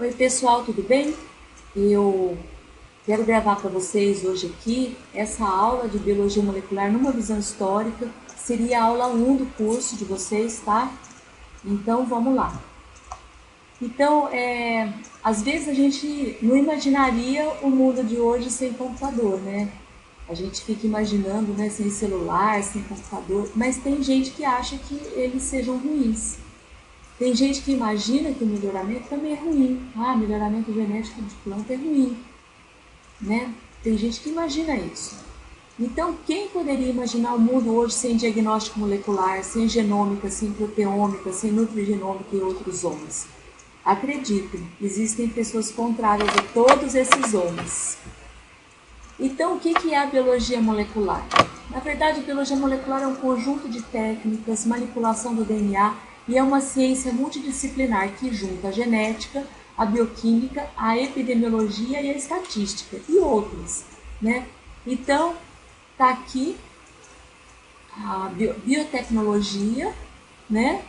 Oi pessoal, tudo bem? Eu quero gravar para vocês hoje aqui essa aula de Biologia Molecular numa visão histórica. Seria a aula 1 do curso de vocês, tá? Então vamos lá. Então, às vezes a gente não imaginaria o mundo de hoje sem computador, né? A gente fica imaginando, né, sem celular, sem computador, mas tem gente que acha que eles sejam ruins. Tem gente que imagina que o melhoramento também é ruim. Ah, melhoramento genético de planta é ruim, né? Tem gente que imagina isso. Então, quem poderia imaginar o mundo hoje sem diagnóstico molecular, sem genômica, sem proteômica, sem nutrigenômica e outros homens? Acreditem, existem pessoas contrárias a todos esses homens. Então, o que é a biologia molecular? Na verdade, a biologia molecular é um conjunto de técnicas, manipulação do DNA, e é uma ciência multidisciplinar que junta a genética, a bioquímica, a epidemiologia e a estatística, e outras, né? Então, está aqui a biotecnologia, né?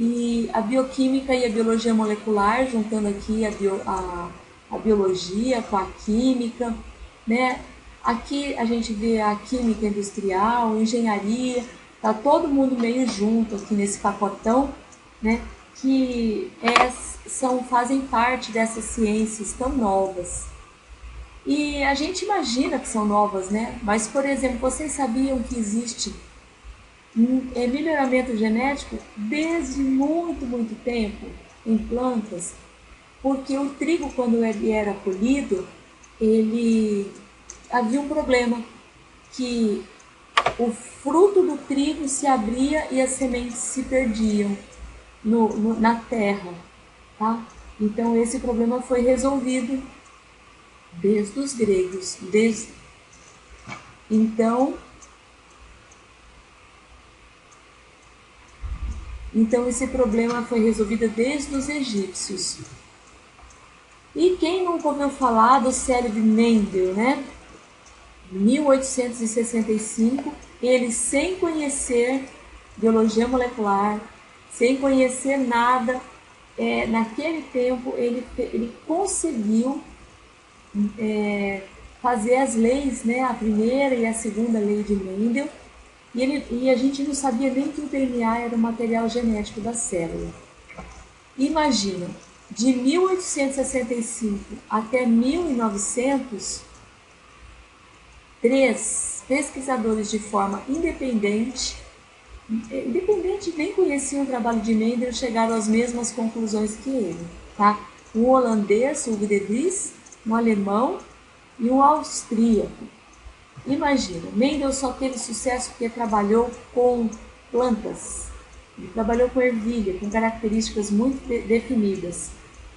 E a bioquímica e a biologia molecular, juntando aqui a biologia com a química, né? Aqui a gente vê a química industrial, engenharia, tá todo mundo meio junto aqui nesse pacotão, né? Que fazem parte dessas ciências tão novas. E a gente imagina que são novas, né? Mas, por exemplo, vocês sabiam que existe melhoramento genético desde muito tempo em plantas? Porque o trigo, quando ele era colhido, ele havia um problema, que o fruto do trigo se abria e as sementes se perdiam na terra, tá? Então esse problema foi resolvido desde os gregos, então esse problema foi resolvido desde os egípcios. E quem nunca ouviu falar do célebre Mendel, né? 1865, ele, sem conhecer biologia molecular, sem conhecer nada, naquele tempo ele conseguiu fazer as leis, né, a primeira e a segunda lei de Mendel, e a gente não sabia nem que o DNA era o material genético da célula. Imagina, de 1865 até 1900, 3 pesquisadores de forma independente nem conheciam o trabalho de Mendel, chegaram às mesmas conclusões que ele, tá? Um holandês, Hugo de Vries, um alemão e um austríaco. Imagina, Mendel só teve sucesso porque trabalhou com plantas. Ele trabalhou com ervilha, com características muito definidas,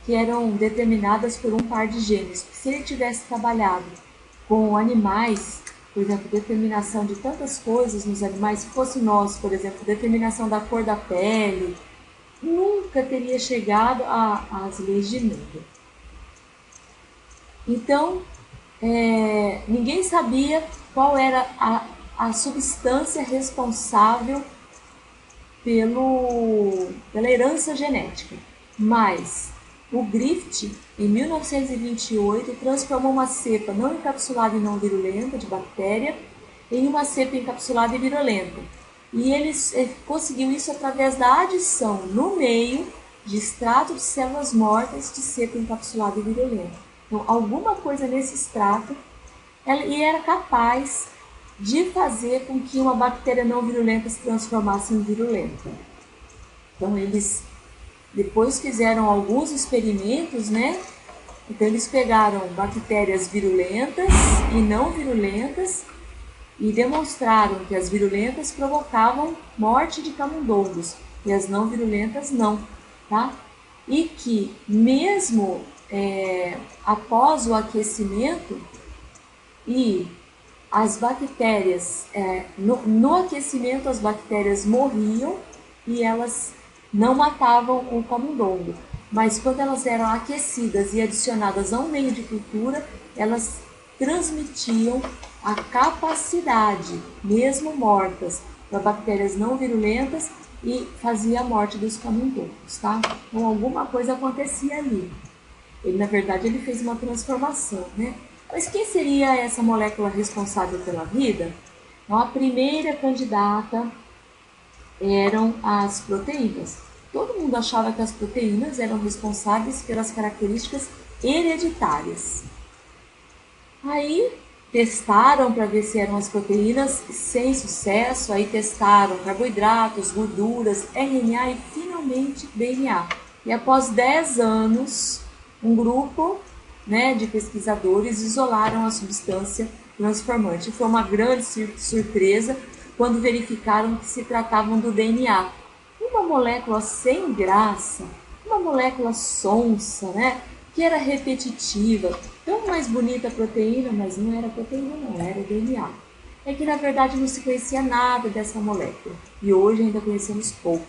que eram determinadas por um par de genes. Se ele tivesse trabalhado com animais, por exemplo, determinação de tantas coisas nos animais, se fosse nós, por exemplo, determinação da cor da pele, nunca teria chegado às leis de Mendel. Então, ninguém sabia qual era a substância responsável pela herança genética, mas o Griffith, em 1928, transformou uma cepa não encapsulada e não virulenta de bactéria em uma cepa encapsulada e virulenta. E ele conseguiu isso através da adição no meio de extrato de células mortas de cepa encapsulada e virulenta. Então, alguma coisa nesse extrato, e era capaz de fazer com que uma bactéria não virulenta se transformasse em virulenta. Então, eles depois fizeram alguns experimentos, né? Então eles pegaram bactérias virulentas e não virulentas e demonstraram que as virulentas provocavam morte de camundongos e as não virulentas não, tá? E que mesmo após o aquecimento e as bactérias, no aquecimento as bactérias morriam e elas não matavam o camundongo, mas quando elas eram aquecidas e adicionadas a um meio de cultura, elas transmitiam a capacidade, mesmo mortas, para bactérias não virulentas e fazia a morte dos camundongos, tá? Então alguma coisa acontecia ali. Ele, na verdade, ele fez uma transformação, né? Mas quem seria essa molécula responsável pela vida? Então, a primeira candidata eram as proteínas. Todo mundo achava que as proteínas eram responsáveis pelas características hereditárias. Aí testaram para ver se eram as proteínas, sem sucesso. Aí testaram carboidratos, gorduras, RNA e finalmente DNA. E após 10 anos, um grupo, né, de pesquisadores isolaram a substância transformante. Foi uma grande surpresa quando verificaram que se tratavam do DNA. Uma molécula sem graça, uma molécula sonsa, né? Que era repetitiva, tão mais bonita a proteína, mas não era proteína não, era DNA. É que na verdade não se conhecia nada dessa molécula e hoje ainda conhecemos pouco.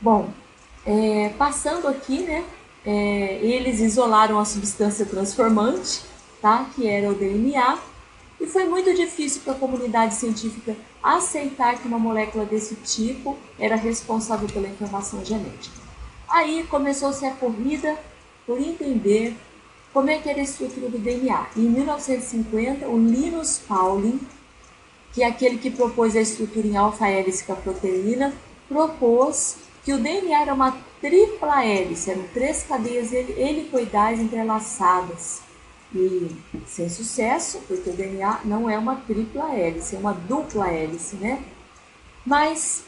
Bom, passando aqui, né? Eles isolaram a substância transformante, tá? Que era o DNA. E foi muito difícil para a comunidade científica aceitar que uma molécula desse tipo era responsável pela informação genética. Aí começou-se a corrida por entender como é que era a estrutura do DNA. Em 1950, o Linus Pauling, que é aquele que propôs a estrutura em alfa-hélice com a proteína, propôs que o DNA era uma tripla hélice, eram 3 cadeias helicoidais entrelaçadas. E sem sucesso, porque o DNA não é uma tripla hélice, é uma dupla hélice, né? Mas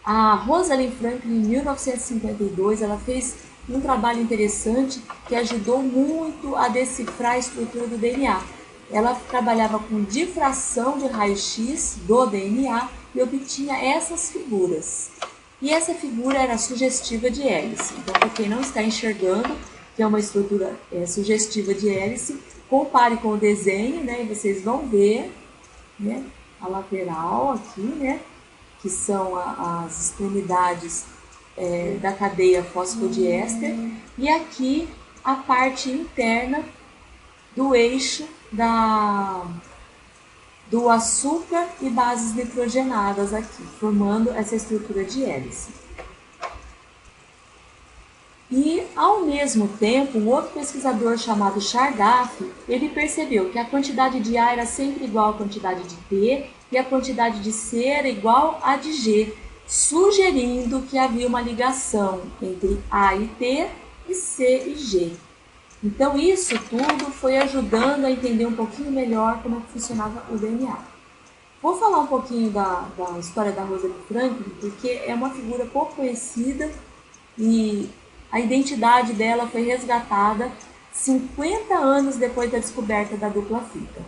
a Rosalind Franklin, em 1952, ela fez um trabalho interessante que ajudou muito a decifrar a estrutura do DNA. Ela trabalhava com difração de raio-x do DNA e obtinha essas figuras. E essa figura era sugestiva de hélice. Então, para quem não está enxergando, que é uma estrutura sugestiva de hélice, compare com o desenho, né, e vocês vão ver, né, a lateral aqui, né, que são as extremidades da cadeia fosfodiéster, e aqui a parte interna do eixo do açúcar e bases nitrogenadas aqui, formando essa estrutura de hélice. E, ao mesmo tempo, um outro pesquisador chamado Chargaff, ele percebeu que a quantidade de A era sempre igual à quantidade de T e a quantidade de C era igual à de G, sugerindo que havia uma ligação entre A e T e C e G. Então, isso tudo foi ajudando a entender um pouquinho melhor como funcionava o DNA. Vou falar um pouquinho da história da Rosalind Franklin, porque é uma figura pouco conhecida e a identidade dela foi resgatada 50 anos depois da descoberta da dupla fita.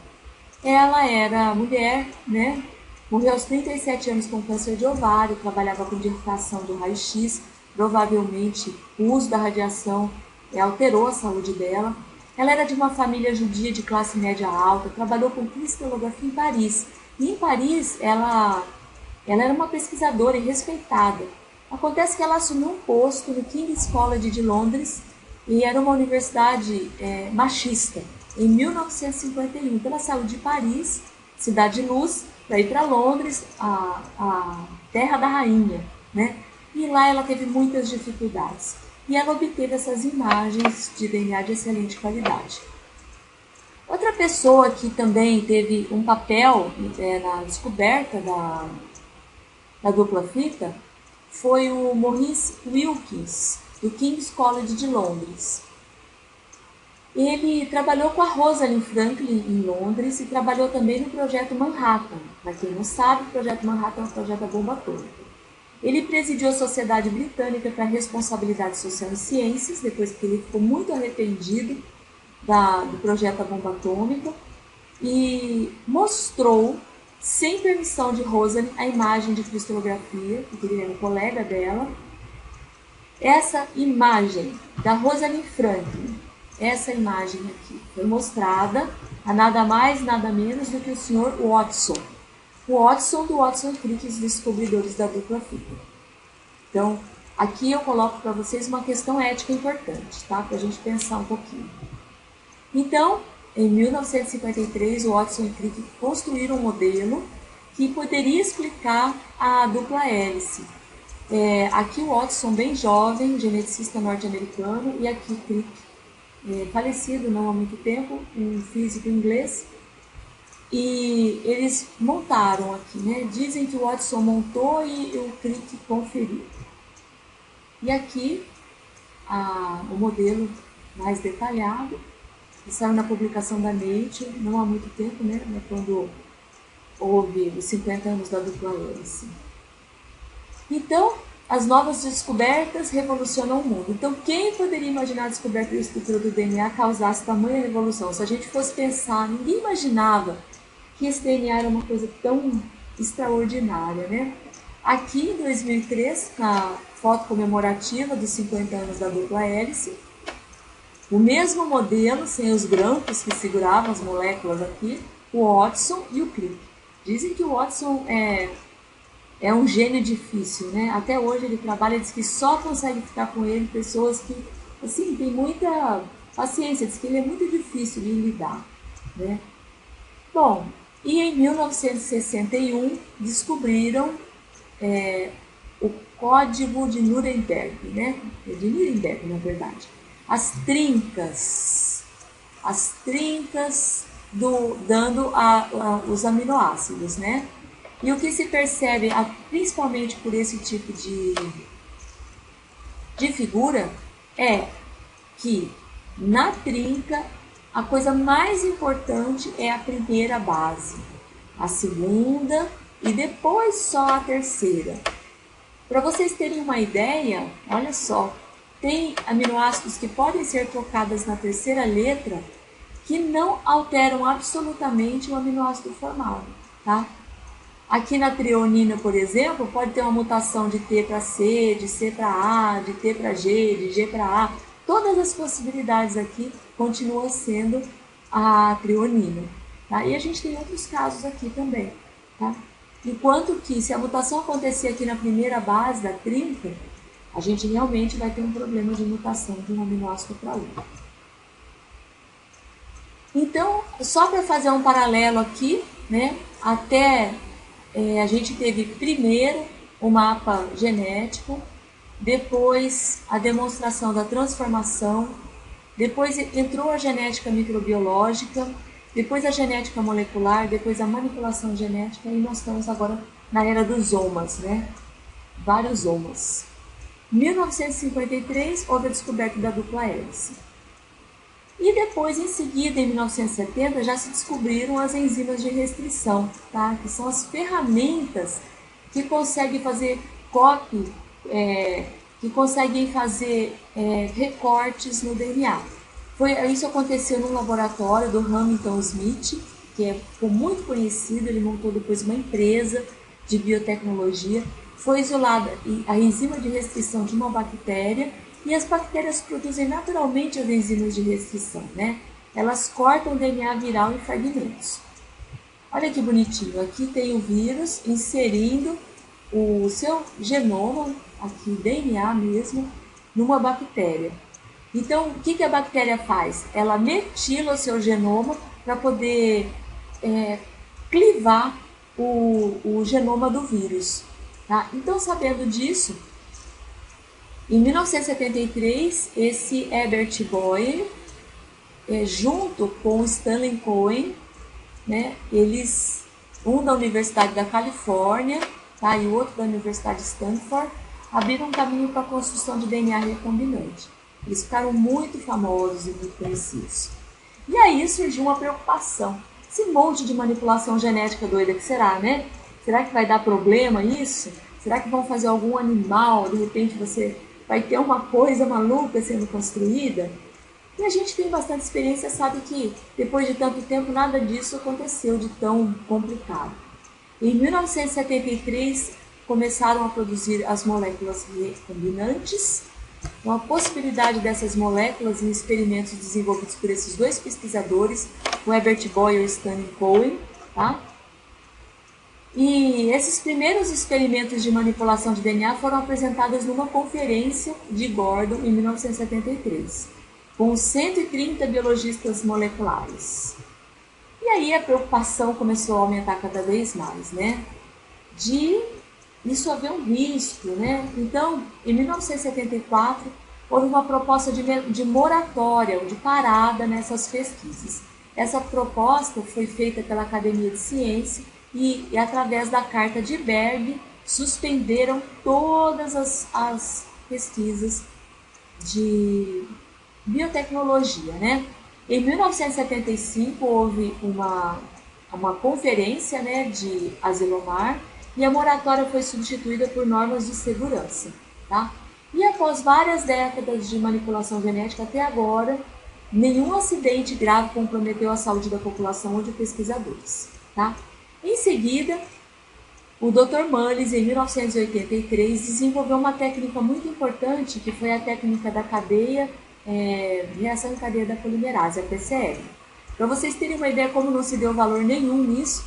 Ela era mulher, né? Morreu aos 37 anos com câncer de ovário, trabalhava com difração de raio-x, provavelmente o uso da radiação alterou a saúde dela. Ela era de uma família judia de classe média alta, trabalhou com cristalografia em Paris. E em Paris, ela era uma pesquisadora e respeitada. Acontece que ela assumiu um posto no King's College de Londres e era uma universidade machista, em 1951. Então ela saiu de Paris, cidade de luz, para ir para Londres, a terra da rainha, né? E lá ela teve muitas dificuldades. E ela obteve essas imagens de DNA de excelente qualidade. Outra pessoa que também teve um papel na descoberta da dupla fita foi o Maurice Wilkins, do King's College de Londres. Ele trabalhou com a Rosalind Franklin em Londres e trabalhou também no Projeto Manhattan. Para quem não sabe, o Projeto Manhattan é um projeto da bomba atômica. Ele presidiu a Sociedade Britânica para a Responsabilidade Social em Ciências, depois que ele ficou muito arrependido do projeto da bomba atômica, e mostrou, sem permissão de Rosalind, a imagem de cristalografia, porque ele era um colega dela. Essa imagem da Rosalind Franklin, essa imagem aqui, foi mostrada a nada mais, nada menos do que o Sr. Watson. O Watson do Watson Crick, os descobridores da dupla fita. Então, aqui eu coloco para vocês uma questão ética importante, tá? Para a gente pensar um pouquinho. Então, em 1953, o Watson e Crick construíram um modelo que poderia explicar a dupla hélice. Aqui o Watson, bem jovem, geneticista norte-americano, e aqui Crick, falecido não há muito tempo, um físico inglês. E eles montaram aqui, né? Dizem que o Watson montou e o Crick conferiu. E aqui o modelo mais detalhado, que saiu na publicação da Nature, não há muito tempo, né? Quando houve os 50 anos da dupla hélice. Então, as novas descobertas revolucionam o mundo. Então, quem poderia imaginar a descoberta da estrutura do DNA causasse tamanha revolução? Se a gente fosse pensar, ninguém imaginava que esse DNA era uma coisa tão extraordinária, né? Aqui, em 2003, na foto comemorativa dos 50 anos da dupla hélice, o mesmo modelo, sem os grampos que seguravam as moléculas aqui, o Watson e o Crick. Dizem que o Watson é um gênio difícil, né? Até hoje ele trabalha, diz que só consegue ficar com ele pessoas que, assim, tem muita paciência, diz que ele é muito difícil de lidar, né? Bom, e em 1961 descobriram o Código de Nuremberg, né? De Nuremberg, na verdade. As trincas dando os aminoácidos, né? E o que se percebe, principalmente por esse tipo de figura, é que na trinca a coisa mais importante é a primeira base, a segunda e depois só a terceira. Para vocês terem uma ideia, olha só, tem aminoácidos que podem ser trocados na terceira letra que não alteram absolutamente o aminoácido formal, tá? Aqui na treonina, por exemplo, pode ter uma mutação de T para C, de C para A, de T para G, de G para A. Todas as possibilidades aqui continuam sendo a treonina. Tá? E a gente tem outros casos aqui também. Tá? Enquanto que, se a mutação acontecer aqui na primeira base da trinca, a gente realmente vai ter um problema de mutação de um aminoácido para outro. Então, só para fazer um paralelo aqui, né, até a gente teve primeiro o mapa genético, depois a demonstração da transformação, depois entrou a genética microbiológica, depois a genética molecular, depois a manipulação genética, e nós estamos agora na era dos omas, né? Vários omas. Em 1953, houve a descoberta da dupla hélice. E depois, em seguida, em 1970, já se descobriram as enzimas de restrição, tá? Que são as ferramentas que conseguem fazer copy, que conseguem fazer recortes no DNA. Isso aconteceu no laboratório do Hamilton Smith, que ficou muito conhecido, ele montou depois uma empresa de biotecnologia. Foi isolada a enzima de restrição de uma bactéria, e as bactérias produzem naturalmente as enzimas de restrição, né? Elas cortam o DNA viral em fragmentos. Olha que bonitinho, aqui tem o vírus inserindo o seu genoma, aqui DNA mesmo, numa bactéria. Então, o que a bactéria faz? Ela metila o seu genoma para poder clivar o genoma do vírus. Tá? Então, sabendo disso, em 1973, esse Herbert Boyer, junto com Stanley Cohen, né, eles, um da Universidade da Califórnia, tá, e o outro da Universidade de Stanford, abriram um caminho para a construção de DNA recombinante. Eles ficaram muito famosos e muito conhecidos. E aí surgiu uma preocupação. Esse monte de manipulação genética doida que será, né? Será que vai dar problema isso? Será que vão fazer algum animal? De repente você vai ter uma coisa maluca sendo construída? E a gente tem bastante experiência, sabe que depois de tanto tempo nada disso aconteceu de tão complicado. Em 1973 começaram a produzir as moléculas recombinantes, com a possibilidade dessas moléculas em experimentos desenvolvidos por esses dois pesquisadores, o Herbert Boyer e o Stanley Cohen, tá? E esses primeiros experimentos de manipulação de DNA foram apresentados numa conferência de Gordon em 1973, com 130 biologistas moleculares. E aí a preocupação começou a aumentar cada vez mais, né? De isso havia um risco, né? Então, em 1974, houve uma proposta de moratória, de parada nessas pesquisas. Essa proposta foi feita pela Academia de Ciência e através da Carta de Berg, suspenderam todas as pesquisas de biotecnologia, né? Em 1975 houve uma conferência, né, de Asilomar, e a moratória foi substituída por normas de segurança, tá? E após várias décadas de manipulação genética até agora, nenhum acidente grave comprometeu a saúde da população ou de pesquisadores, tá? Em seguida, o Dr. Mullis, em 1983, desenvolveu uma técnica muito importante, que foi a técnica da reação em cadeia da polimerase, a PCR. Para vocês terem uma ideia como não se deu valor nenhum nisso,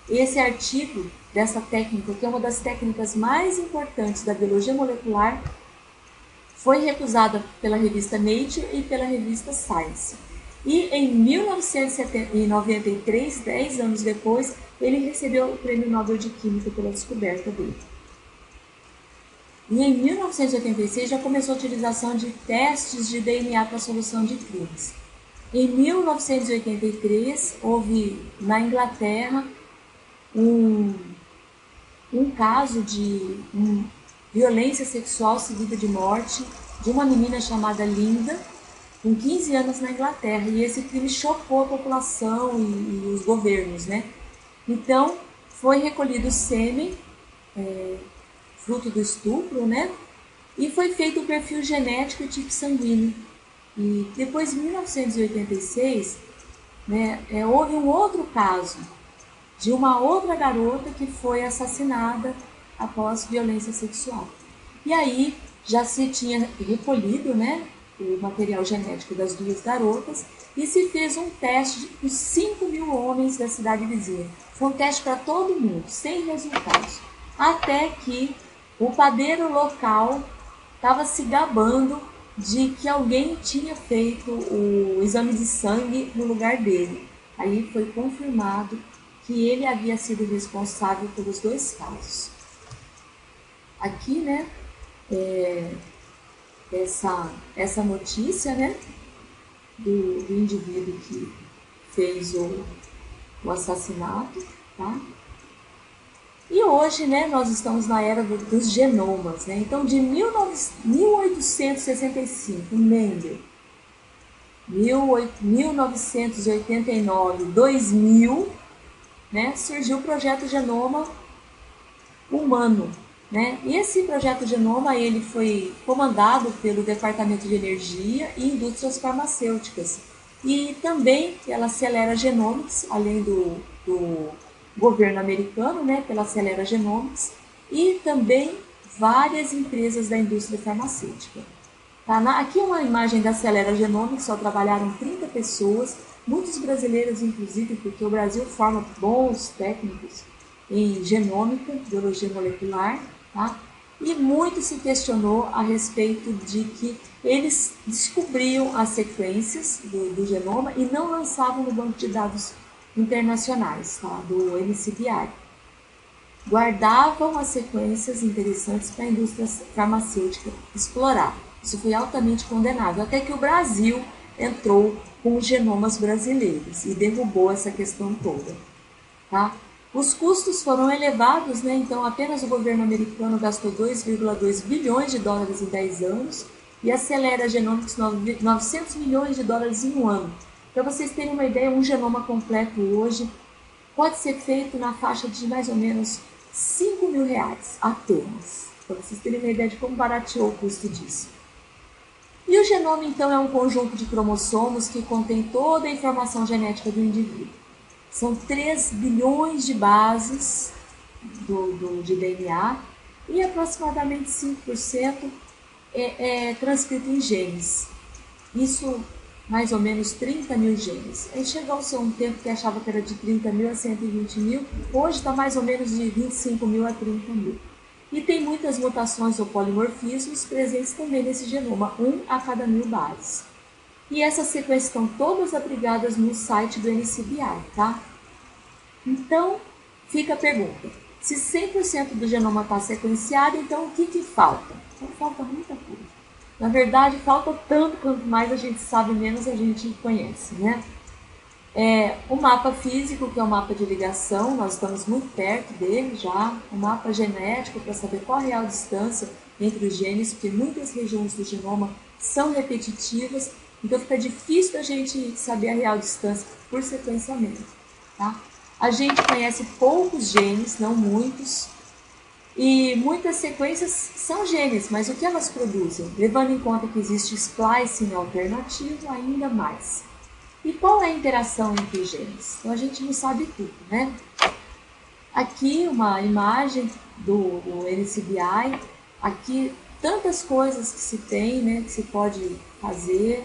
esse artigo dessa técnica, que é uma das técnicas mais importantes da biologia molecular, foi recusada pela revista Nature e pela revista Science. E em 1993, 10 anos depois, ele recebeu o Prêmio Nobel de Química pela descoberta dele. E em 1986 já começou a utilização de testes de DNA para a solução de crimes. Em 1983, houve na Inglaterra um caso de violência sexual seguida de morte de uma menina chamada Linda, com 15 anos na Inglaterra. E esse crime chocou a população e os governos, né? Então, foi recolhido sêmen, fruto do estupro, né? E foi feito o perfil genético e tipo sanguíneo. E depois, em 1986, né, houve um outro caso de uma outra garota que foi assassinada após violência sexual. E aí já se tinha recolhido, né, o material genético das duas garotas e se fez um teste com 5.000 homens da cidade vizinha. Foi um teste para todo mundo, sem resultados. Até que o padeiro local estava se gabando de que alguém tinha feito o exame de sangue no lugar dele. Aí foi confirmado que ele havia sido responsável pelos dois casos. Aqui, né, essa notícia, né, do indivíduo que fez o assassinato, tá? E hoje, né, nós estamos na era dos genomas, né? Então, de 1865, Mendel, 1989, 2000, né, surgiu o projeto Genoma Humano, né? E esse projeto Genoma ele foi comandado pelo Departamento de Energia e Indústrias Farmacêuticas. E também pela Celera Genomics, além do governo americano, né, pela Celera Genomics, e também várias empresas da indústria farmacêutica. Tá? Aqui é uma imagem da Celera Genomics, só trabalharam 30 pessoas, muitos brasileiros inclusive, porque o Brasil forma bons técnicos em genômica, biologia molecular, tá? E muito se questionou a respeito de que eles descobriam as sequências do genoma e não lançavam no banco de dados internacionais, tá? Do NCBI. Guardavam as sequências interessantes para a indústria farmacêutica explorar. Isso foi altamente condenado, até que o Brasil entrou com os genomas brasileiros e derrubou essa questão toda, tá? Os custos foram elevados, né? Então apenas o governo americano gastou 2,2 bilhões de dólares em 10 anos e a Celera Genomics 900 milhões de dólares em um ano. Para vocês terem uma ideia, um genoma completo hoje pode ser feito na faixa de mais ou menos 5.000 reais apenas. Para vocês terem uma ideia de como barateou o custo disso. E o genoma, então, é um conjunto de cromossomos que contém toda a informação genética do indivíduo. São 3 bilhões de bases de DNA e aproximadamente 5% é transcrito em genes. Isso, mais ou menos 30.000 genes. Aí chegou-se a um tempo que achava que era de 30.000 a 120.000, hoje está mais ou menos de 25.000 a 30.000. E tem muitas mutações ou polimorfismos presentes também nesse genoma, 1 a cada 1.000 bases. E essas sequências estão todas abrigadas no site do NCBI, tá? Então, fica a pergunta. Se 100% do genoma está sequenciado, então o que falta? Então falta muita coisa. Na verdade, falta tanto, quanto mais a gente sabe, menos a gente conhece, né? O mapa físico, que é o mapa de ligação, nós estamos muito perto dele já. O mapa genético, para saber qual a real distância entre os genes, porque muitas regiões do genoma são repetitivas, então fica difícil da gente saber a real distância por sequenciamento, tá? A gente conhece poucos genes, não muitos, e muitas sequências são genes, mas o que elas produzem? Levando em conta que existe splicing alternativo, ainda mais. E qual é a interação entre os genes? Então a gente não sabe tudo, né? Aqui uma imagem do NCBI, aqui tantas coisas que se tem, né, que se pode fazer,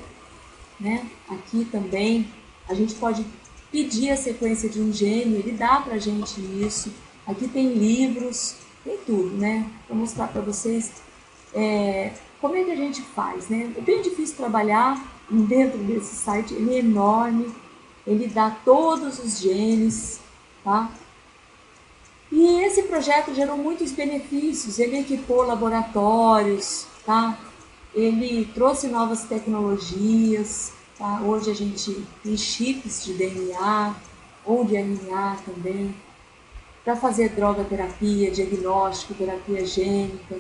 né? Aqui também a gente pode pedir a sequência de um gene, ele dá pra gente isso. Aqui tem livros, tem tudo, né? Vou mostrar para vocês como é que a gente faz, né? É bem difícil trabalhar dentro desse site, ele é enorme, ele dá todos os genes, tá? E esse projeto gerou muitos benefícios, ele equipou laboratórios, tá? Ele trouxe novas tecnologias, tá? Hoje a gente tem chips de DNA ou de RNA também, para fazer droga-terapia, diagnóstico, terapia gênica,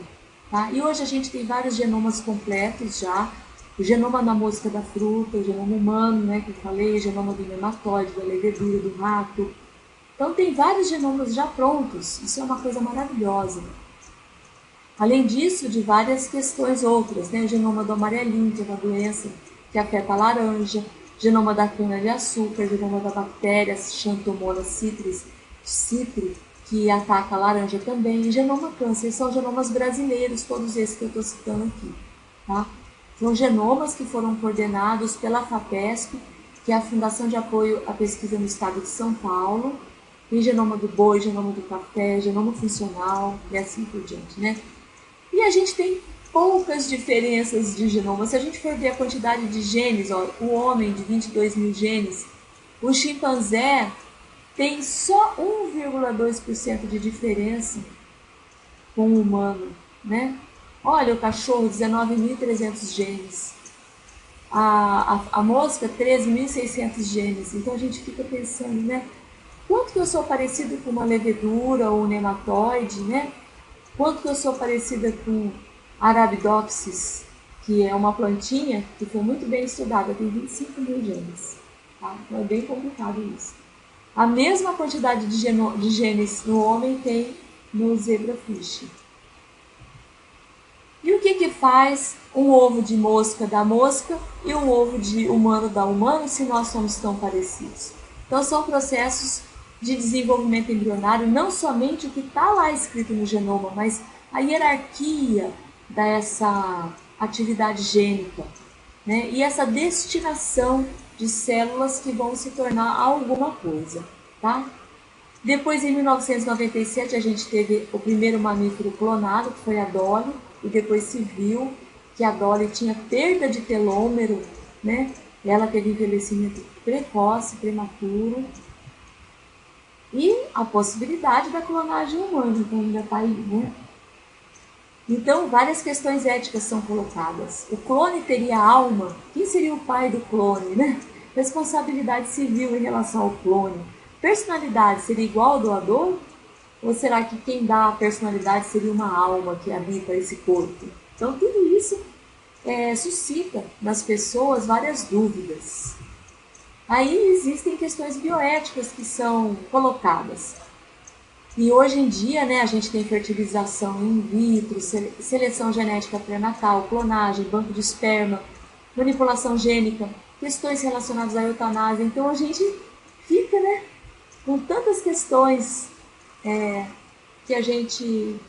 tá? E hoje a gente tem vários genomas completos já, o genoma da mosca da fruta, o genoma humano, né, que eu falei, o genoma do nematóide, da levedura, do rato. Então tem vários genomas já prontos, isso é uma coisa maravilhosa. Além disso, de várias questões outras, né? O genoma do amarelinho, que é uma doença que afeta a laranja, genoma da cana-de-açúcar, genoma da bactéria Xanthomonas citri, que ataca a laranja também, e genoma câncer, são genomas brasileiros, todos esses que eu estou citando aqui, tá? São genomas que foram coordenados pela FAPESP, que é a Fundação de Apoio à Pesquisa no Estado de São Paulo. Tem genoma do boi, genoma do café, genoma funcional e assim por diante, né? E a gente tem poucas diferenças de genoma. Se a gente for ver a quantidade de genes, ó, o homem de 22 mil genes, o chimpanzé tem só 1,2% de diferença com o humano, né? Olha, o cachorro, 19.300 genes. A mosca, 13.600 genes. Então a gente fica pensando, né? Quanto que eu sou parecida com uma levedura ou um nematóide, né? Quanto que eu sou parecida com Arabidopsis, que é uma plantinha que foi muito bem estudada, tem 25 mil genes. Tá? Então é bem complicado isso. A mesma quantidade de genes no homem tem no zebrafish. E o que faz um ovo de mosca da mosca e um ovo de humano da humano se nós somos tão parecidos? Então são processos de desenvolvimento embrionário, não somente o que está lá escrito no genoma, mas a hierarquia dessa atividade gênica, né? E essa destinação de células que vão se tornar alguma coisa, tá? Depois, em 1997, a gente teve o primeiro mamífero clonado, que foi a Dolly, e depois se viu que a Dolly tinha perda de telômero, né? Ela teve envelhecimento precoce, prematuro, e a possibilidade da clonagem humana, então ainda está aí, né? Então, várias questões éticas são colocadas. O clone teria alma? Quem seria o pai do clone, né? Responsabilidade civil em relação ao clone. Personalidade seria igual ao doador? Ou será que quem dá a personalidade seria uma alma que habita esse corpo? Então, tudo isso suscita nas pessoas várias dúvidas. Aí existem questões bioéticas que são colocadas. E hoje em dia, né, a gente tem fertilização in vitro, seleção genética pré-natal, clonagem, banco de esperma, manipulação gênica, questões relacionadas à eutanásia. Então a gente fica, né, com tantas questões que a gente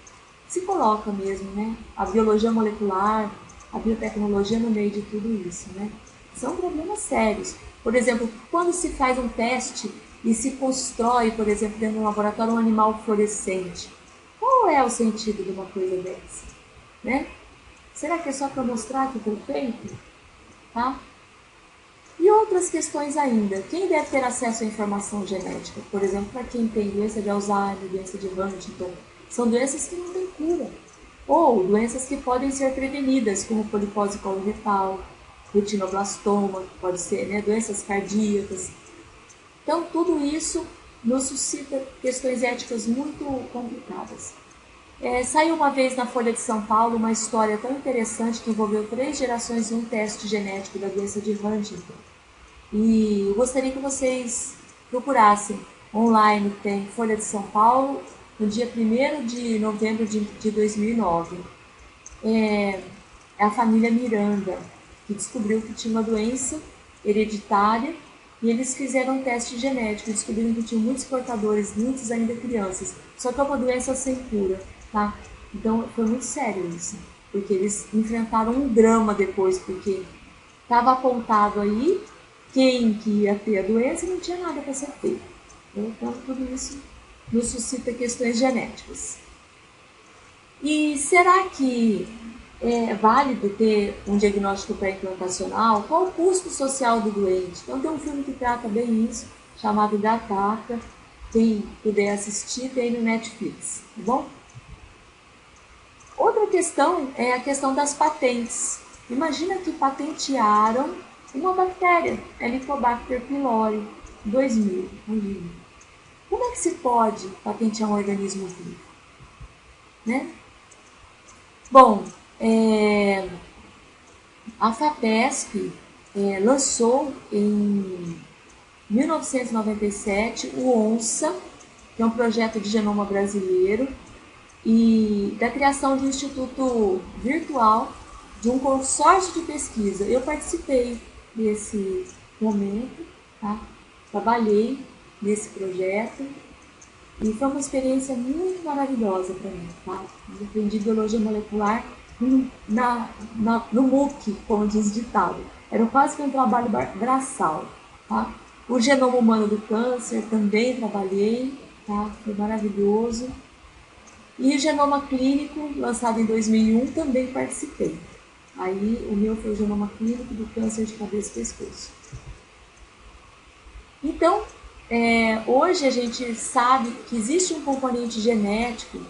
se coloca mesmo, né? A biologia molecular, a biotecnologia no meio de tudo isso, né? São problemas sérios. Por exemplo, quando se faz um teste e se constrói, por exemplo, dentro de um laboratório, um animal fluorescente, qual é o sentido de uma coisa dessa? Né? Será que é só para mostrar que foi feito? Tá? E outras questões ainda. Quem deve ter acesso à informação genética? Por exemplo, para quem tem doença de Alzheimer, doença de Huntington, são doenças que não têm cura. Ou doenças que podem ser prevenidas, como polipose coloretal, retinoblastoma, que pode ser, né, doenças cardíacas. Então, tudo isso nos suscita questões éticas muito complicadas. Saiu uma vez na Folha de São Paulo uma história tão interessante que envolveu 3 gerações de um teste genético da doença de Huntington. E eu gostaria que vocês procurassem online, tem Folha de São Paulo, no dia 1º de novembro de 2009. É a família Miranda, que descobriu que tinha uma doença hereditária e eles fizeram um teste genético e descobriram que tinham muitos portadores, muitos ainda crianças, só que é uma doença sem cura, tá? Então foi muito sério isso, porque eles enfrentaram um drama depois, porque estava apontado aí quem que ia ter a doença e não tinha nada para ser feito. Então tudo isso nos suscita questões genéticas. E será que é válido ter um diagnóstico pré-implantacional? Qual o custo social do doente? Então tem um filme que trata bem isso, chamado Gattaca. Quem puder assistir, tem no Netflix, tá bom? Outra questão é a questão das patentes. Imagina que patentearam uma bactéria, Helicobacter pylori, 2000. Como é que se pode patentear um organismo vivo? Né? Bom, a FAPESP lançou em 1997 o ONSA, que é um projeto de genoma brasileiro, e da criação de um instituto virtual de um consórcio de pesquisa. Eu participei desse momento, tá? Trabalhei nesse projeto e foi uma experiência muito maravilhosa para mim, tá? Eu aprendi biologia molecular no MOOC, como diz o ditado. Era quase que um trabalho braçal, tá? O genoma humano do câncer também trabalhei, tá? Foi maravilhoso. E o genoma clínico, lançado em 2001, também participei. Aí o meu foi o genoma clínico do câncer de cabeça e pescoço. Então, hoje a gente sabe que existe um componente genético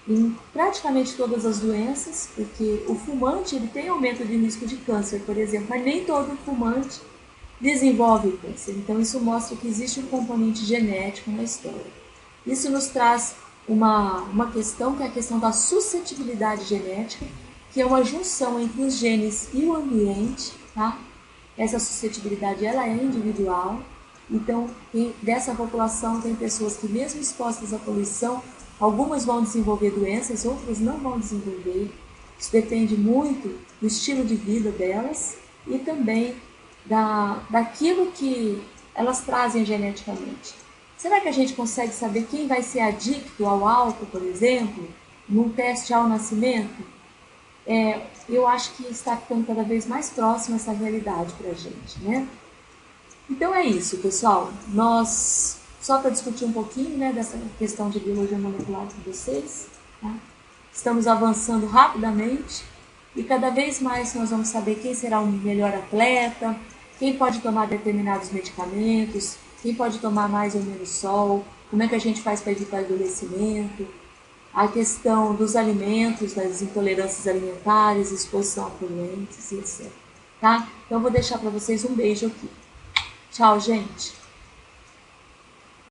em praticamente todas as doenças, porque o fumante ele tem aumento de risco de câncer, por exemplo, mas nem todo fumante desenvolve câncer. Então isso mostra que existe um componente genético na história. Isso nos traz uma questão que é a questão da suscetibilidade genética, que é uma junção entre os genes e o ambiente, tá? Essa suscetibilidade ela é individual, então dessa população tem pessoas que mesmo expostas à poluição, algumas vão desenvolver doenças, outras não vão desenvolver. Isso depende muito do estilo de vida delas e também daquilo que elas trazem geneticamente. Será que a gente consegue saber quem vai ser adicto ao álcool, por exemplo, num teste ao nascimento? Eu acho que está ficando cada vez mais próximo essa realidade para a gente, né? Então é isso, pessoal. Nós, só para discutir um pouquinho, né, dessa questão de biologia molecular com vocês, tá? Estamos avançando rapidamente e cada vez mais nós vamos saber quem será o melhor atleta, quem pode tomar determinados medicamentos, quem pode tomar mais ou menos sol, como é que a gente faz para evitar envelhecimento, a questão dos alimentos, das intolerâncias alimentares, exposição a poluentes, etc. Tá? Então eu vou deixar para vocês um beijo aqui. Tchau, gente!